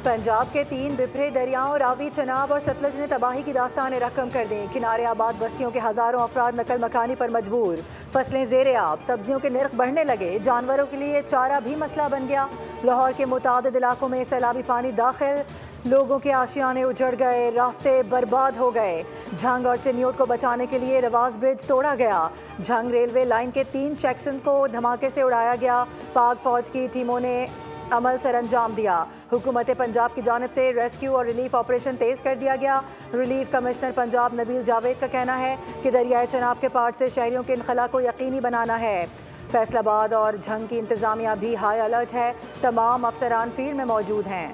पंजाब के 3 बिखरे दरियाओं रावी, चनाब और सतलज ने तबाही की दास्तानें रकम कर दी। किनारे आबाद बस्तियों के हज़ारों अफराद नकल मकानी पर मजबूर। फसलें ज़ेरे आब, सब्जियों के निर्ख बढ़ने लगे। जानवरों के लिए चारा भी मसला बन गया। लाहौर के मुतादिद इलाकों में सैलाबी पानी दाखिल। लोगों के आशियाने उजड़ गए, रास्ते बर्बाद हो गए। झंग और चिन्योट को बचाने के लिए रवास ब्रिज तोड़ा गया। झंग रेलवे लाइन के 3 सेक्शन को धमाके से उड़ाया गया। पाक फौज की टीमों ने अमल सर अंजाम दिया। हुकूमत पंजाब की जानिब से रेस्क्यू और रिलीफ ऑपरेशन तेज़ कर दिया गया। रिलीफ कमिश्नर पंजाब नबील जावेद का कहना है कि दरियाए चनाब के पार से शहरियों के इनखला को यकीनी बनाना है। फैसलाबाद और झंग की इंतजामिया भी हाई अलर्ट है। तमाम अफसरान फील्ड में मौजूद हैं।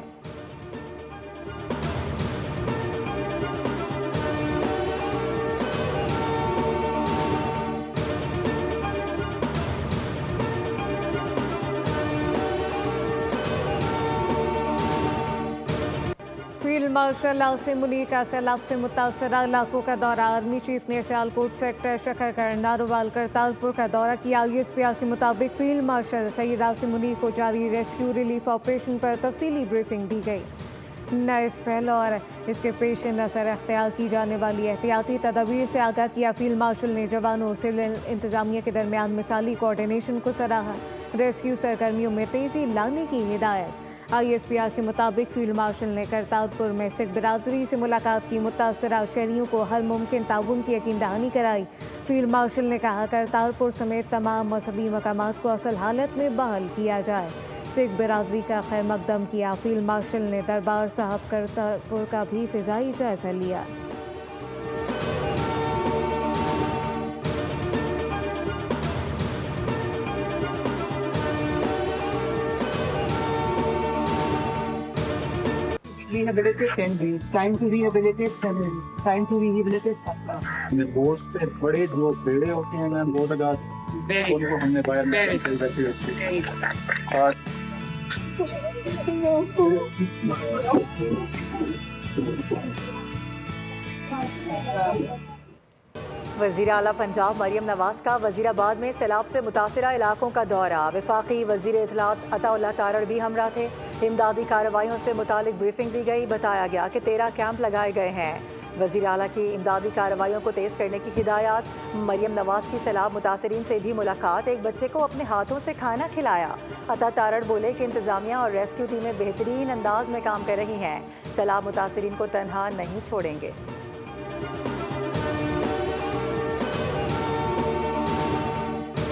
फील्ड मार्शल आसिम मुनीर का सैलाब से मुतासरा इलाकों का दौरा। आर्मी चीफ ने सियालकोट सेक्टर शकरगढ़ नारोवाल करतारपुर का दौरा किया। ISPR के मुताबिक फील्ड मार्शल सैयद आसिम मुनीर को जारी रेस्क्यू रिलीफ ऑपरेशन पर तफसीली ब्रीफिंग दी गई। नए स्पेल और इसके पेश नज़र अख्तियार की जाने वाली एहतियाती तदाबीर से आगाह किया। फील्ड मार्शल ने जवानों और सिविल इंतजामिया के दरमियान मिसाली कोऑर्डिनेशन को सराहा। रेस्क्यू सरगर्मियों में तेज़ी लाने की हिदायत। ISPR के मुताबिक फील्ड मार्शल ने करतारपुर में सिख बिरादरी से मुलाकात की। मुतासरा शहरियों को हर मुमकिन ताउन की यकीन दहानी कराई। फील्ड मार्शल ने कहा करतारपुर समेत तमाम मजहबी मकामात को असल हालत में बहाल किया जाए। सिख बिरादरी का खैर मकदम किया। फील्ड मार्शल ने दरबार साहब करतारपुर का भी फ़िज़ाई जायज़ा लिया। rehabilitate 10 days. Time to rehabilitate 7 days. Time to rehabilitate 5 days. बहुत से बड़े जो पेड़े होते हैं मैम बहुत ज़्यादा उनको हमने वज़ीर आला पंजाब मरियम नवाज का वज़ीराबाद में सैलाब से मुतासरा इलाकों का दौरा। वफाकी वज़ीर इत्तलात अताउल्लाह तारड़ भी हमरा थे। इमदादी कार्रवाइयों से मुतालिक ब्रीफिंग दी गई। बताया गया कि 13 कैंप लगाए गए हैं। वज़ीर आला की इमदादी कार्रवाइयों को तेज़ करने की हिदायत। मरियम नवाज की सैलाब मुतासरीन से भी मुलाकात। एक बच्चे को अपने हाथों से खाना खिलाया। अता तारड़ बोले कि इंतज़ामिया और रेस्क्यू टीमें बेहतरीन अंदाज में काम कर रही हैं। सैलाब मुतासरीन को तनहा नहीं छोड़ेंगे।